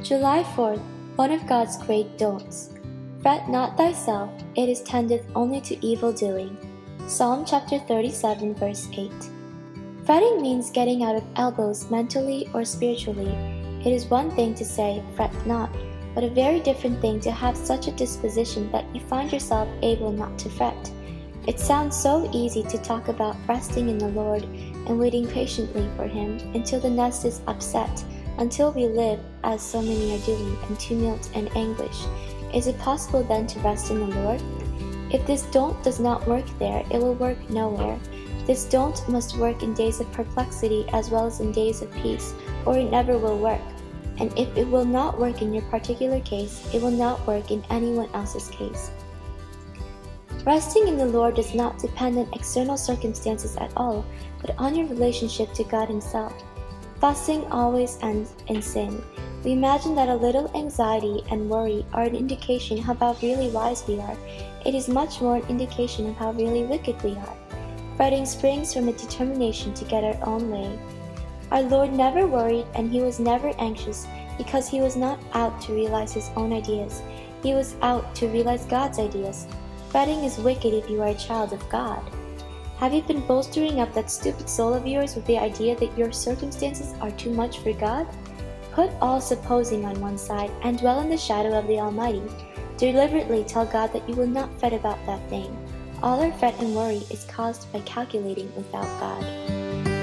July 4th, one of God's great don'ts. Fret not thyself, it is tendeth only to evil doing. Psalm chapter 37, verse 8. Fretting means getting out of elbows mentally or spiritually. It is one thing to say, fret not, but a very different thing to have such a disposition that you find yourself able not to fret. It sounds so easy to talk about resting in the Lord and waiting patiently for Him until the nest is upset, until we live, as so many are doing, in tumult and anguish. Is it possible then to rest in the Lord? If this don't does not work there, it will work nowhere. This don't must work in days of perplexity as well as in days of peace, or it never will work. And if it will not work in your particular case, it will not work in anyone else's case. Resting in the Lord does not depend on external circumstances at all, but on your relationship to God Himself. Fussing always ends in sin. We imagine that a little anxiety and worry are an indication of how really wise we are. It is much more an indication of how really wicked we are. Fretting springs from a determination to get our own way. Our Lord never worried and He was never anxious because He was not out to realize His own ideas. He was out to realize God's ideas. Fretting is wicked if you are a child of God. Have you been bolstering up that stupid soul of yours with the idea that your circumstances are too much for God? Put all supposing on one side and dwell in the shadow of the Almighty. Deliberately tell God that you will not fret about that thing. All our fret and worry is caused by calculating without God.